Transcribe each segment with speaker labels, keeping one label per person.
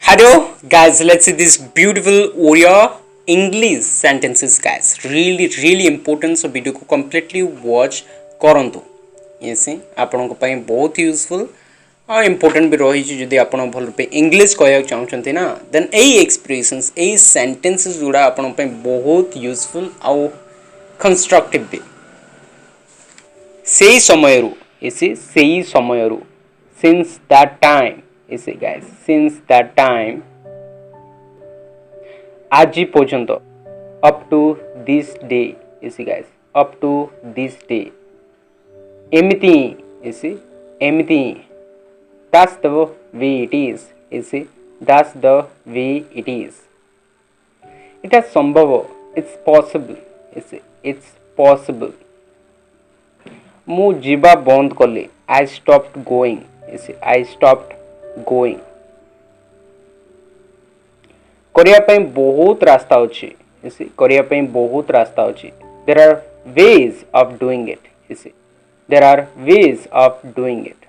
Speaker 1: Hello guys, let's see this beautiful Oriya English sentences guys. Really important so video को completely watch करंतु. ये से आपनको ପାଇଁ बहुत यूजफुल और important भी रही छी जदि आपण भल पे इंग्लिश कहया चाहउछंती ना देन एई एक्सप्रेशंस एई सेंटेंसेस जुड़ा आपण ପାଇଁ बहुत यूजफुल और कंस्ट्रक्टिव भी सेई समयरु इसी सेई समयरु since that time you see guys since that time aji poryanto up to this day you see guys up to this day emiti you see emiti that's the way it is you see that's the way it is it is sambhava it's possible you see it's possible mu jiba bond kali I stopped going you see I stopped going करिया ପାଇଁ बहुत रास्ता अछि you see करिया ପାଇଁ बहुत रास्ता अछि there are ways of doing it you see there are ways of doing it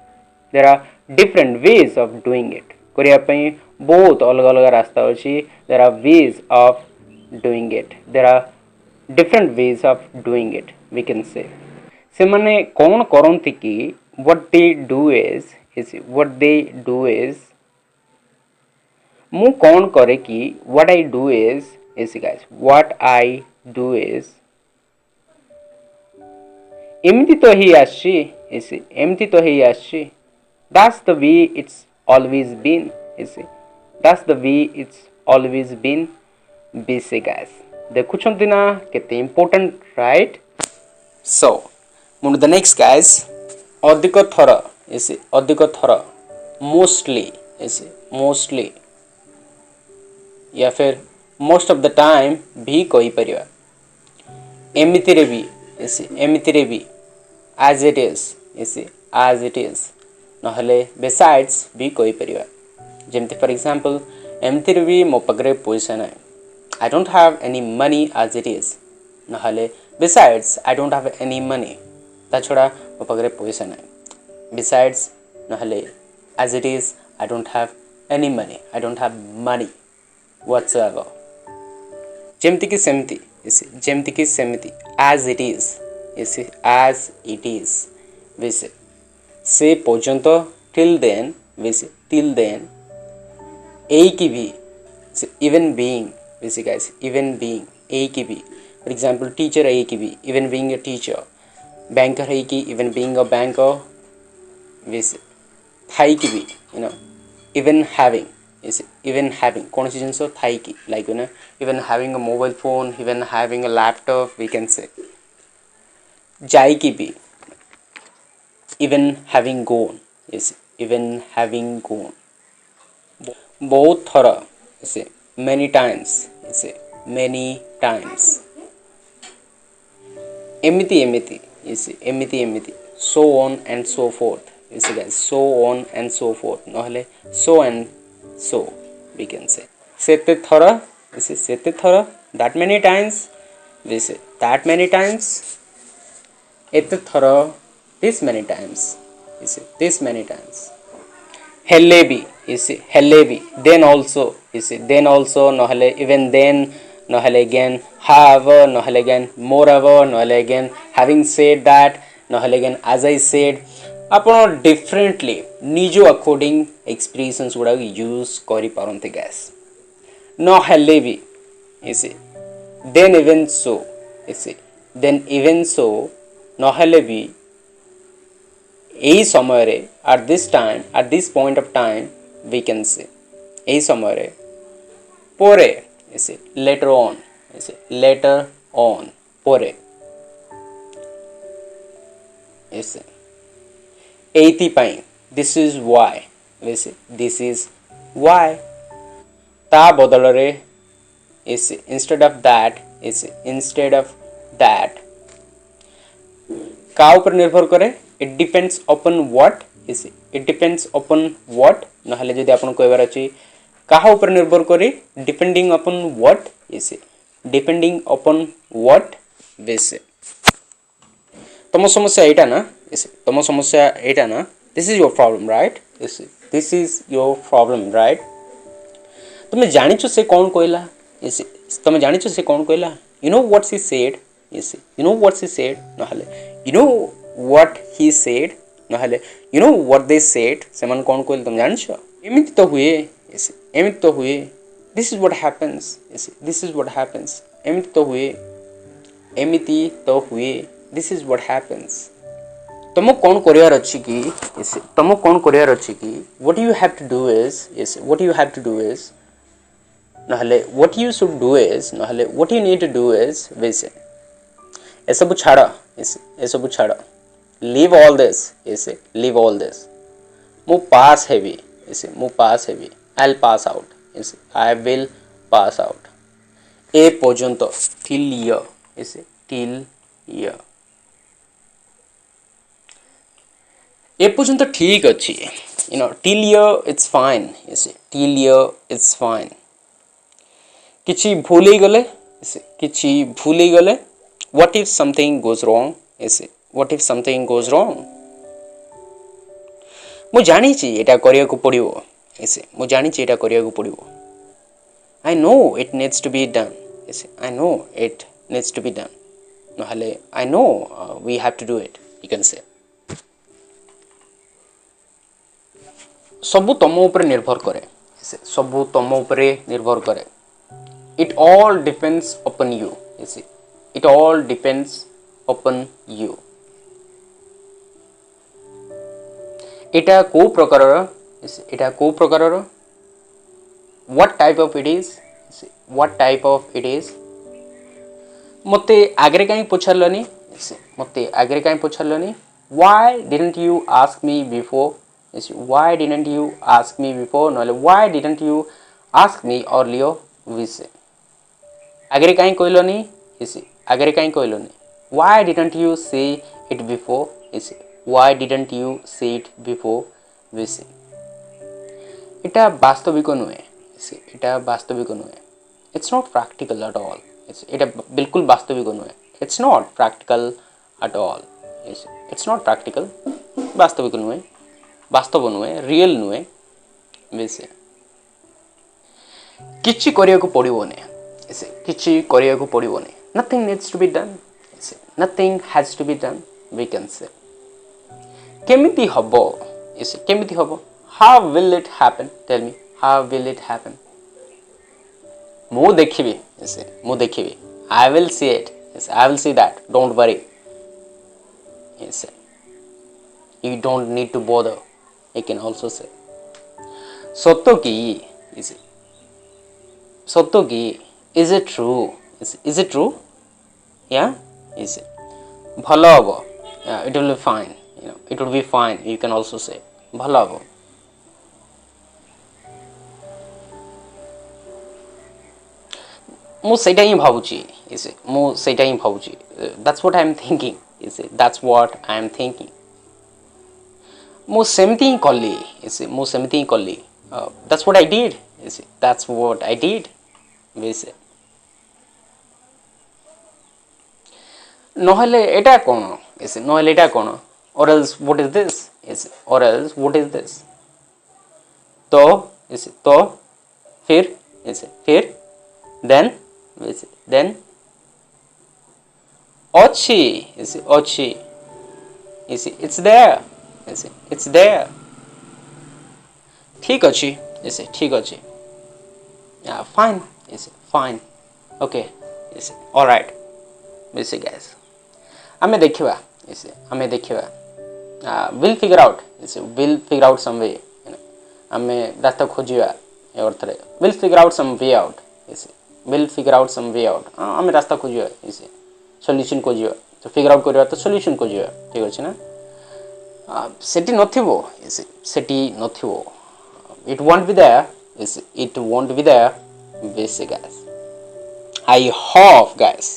Speaker 1: there are different ways of doing it करिया ପାଇଁ बहुत अलग अलग रास्ता अछि there are ways of doing it there are different ways of doing it we can say से माने कौन करंती कि what they do is what they do is मु कौन करे कि what I do is guys what I do is एमती तो ही आछि एमती तो ही आछि that's the way it's always been that's the way it's always been basic guys देखुछंती ना केते important right so move to the next guys अधिक थर अधिक थर मोस्टली या फिर मोस्ट ऑफ द टाइम भी कहि परिया एमिति रे भी as it is नहले besides भी कहि परिया जेमति फॉर एग्जांपल एमिति रे भी मो पगरे पैसा नै I don't have any money as it is नहले besides I don't have any money ता छोड़ा मो पगरे पैसा नै besides नहले as it is I don't have any money I don't have money whatsoever जेमति कि सेमति as it is वैसे से पर्यंत till then वैसे till then ए की भी even being वैसे guys even being ए की भी for example teacher ए की भी even being a teacher banker है कि even being a banker with थाई की भी you know even having कौन सी जिनसो थाई की like you know even having a mobile phone even having a laptop we can say जाई की भी even having gone even having gone बहुत थरा इसे many times एमिति so on and so forth guys so on and so forth नहले so and so we can say सेते थरा that many times that many times एते थरा this many times this many times हेले भी then also नहले even then नहले again however नहले again moreover नहले again having said that नहले again as I said आपण डिफरेंटली निजो अकॉर्डिंग एक्सप्रेशंस गुडा यूज करि पारंते गैस न हेले भी देन सो न हेले भी एई समय रे at this point of time we can say एई समय रे पोरे later on पोरे एति पाई this is why ता बदल रे instead of that का ऊपर निर्भर करे it depends upon what नहले जदि आपण कहबार अछि काहा ऊपर निर्भर करे depending upon what वैसे तम समस्या एटा ना this is your problem right this is your problem right तुम जानिछ से कौन कहला इसी तुम जानिछ से कौन कहला you know what she said इसी you know what she said नहले you know what he said नहले you know what they said से मन कौन कहले तुम जानिछ एमिति तो हुए इसी एमिति तो हुए दिस इज व्हाट हैपेंस इसी दिस इज व्हाट हैपेंस एमिति तो हुए एमिति तो हुए दिस इज व्हाट हैपेंस तुम कौन करियर अच्छी कि तुम कौन करियर अच्छी कि what you have to do is what you have to do is नहले what you should do is नहले what you need to do is वैसे ए सब छाड़ ए सब छाड़ leave all this leave all this मु पास हेवी मु पास हेवी I will pass out I will pass out ए पर्यंत टिल ईयर टिल ईयर ए पर्यंत ठीक अच्छी you know till year it's fine till year it's fine किछि भूल गले किछि भूल गले what if something goes wrong what if something goes wrong मु जानी छि एटा करिया को पड़िवो मु जानी छि एटा करिया को पड़िवो I know it needs to be done I know it needs to be done नहले I know we have to do it you can say सबू तुम ऊपर निर्भर करे सबू तुम ऊपर निर्भर करे it all depends upon you it all depends upon you एटा को प्रकार what type of it is what type of it is मते आगरे काई पछारलनी मते आगरे काई पछारलनी why didn't you ask me before why didn't you ask me before no why didn't you ask me earlier vice आगरे काई कहलोनी इसे आगरे काई कहलोनी why didn't you say it before इसे why didn't you say it before vice इटा वास्तविक नुए इसे इटा वास्तविक नुए it's not practical at all इटा बिल्कुल वास्तविक नुए it's not practical at all it's not practical वास्तविक नुए वास्तव नुए रियल नुए वैसे किछि करिया को पड़िबोने ऐसे किछि करिया को पड़िबोने nothing needs to be done ऐसे nothing has to be done we can say केमिति हबो ऐसे केमिति हबो how will it happen tell me how will it happen मु देखिबी ऐसे मु देखिबी आई विल सी इट ऐसे I will see that don't worry ऐसे you don't need to bother I can also say सत्य की is it सत्य की is it true is it true yeah is it भलो हबो yeah it will be fine you know it will be fine you can also say भलो हबो मु सेटा ही भाबुची is it मु सेटा ही भाबुची that's what I am thinking is it that's what I am thinking मु सेमती कली इसे मु सेमती कली that's what I did इसे that's what I did वैसे नहले एटा कोन इसे नहले एटा कोन or else what is this इसे or else what is this तो इसे तो फिर इसे फिर then वैसे then अच्छी इसे अच्छी इसे it's there it's there ठीक अच्छी इसे ठीक अच्छी yeah fine इसे fine okay इसे all right इसे guys हमें देखिवा इसे हमें देखिवा we'll figure out इसे we'll figure out some way हमें रास्ता खोजिवा ए अर्थरे we'll figure out some way out इसे we'll figure out some way out हमें रास्ता खोजिवा इसे solution खोजिवा तो figure out करिवा तो solution खोजिवा ठीक अछि ना सेटी नथिबो सेटी नथिबो it won't be there it won't be there बेसे guys I hope guys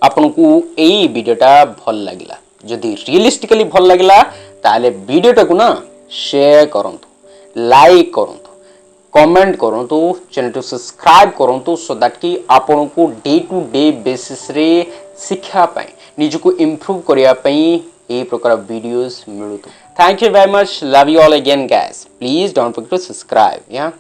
Speaker 1: आपन को एई वीडियोटा भल लागिला जदी रियलिस्टिकली भल लागिला ताले वीडियोटा को ना शेयर करंतु लाइक करंतु कमेंट करंतु चैनल को सब्सक्राइब करंतु सो दैट कि आपन को डे टू डे बेसिस रे शिक्षा पाए निज को इंप्रूव करिया पई ए प्रकार वीडियोस मिलुतु thank you very much love you all again guys please don't forget to subscribe या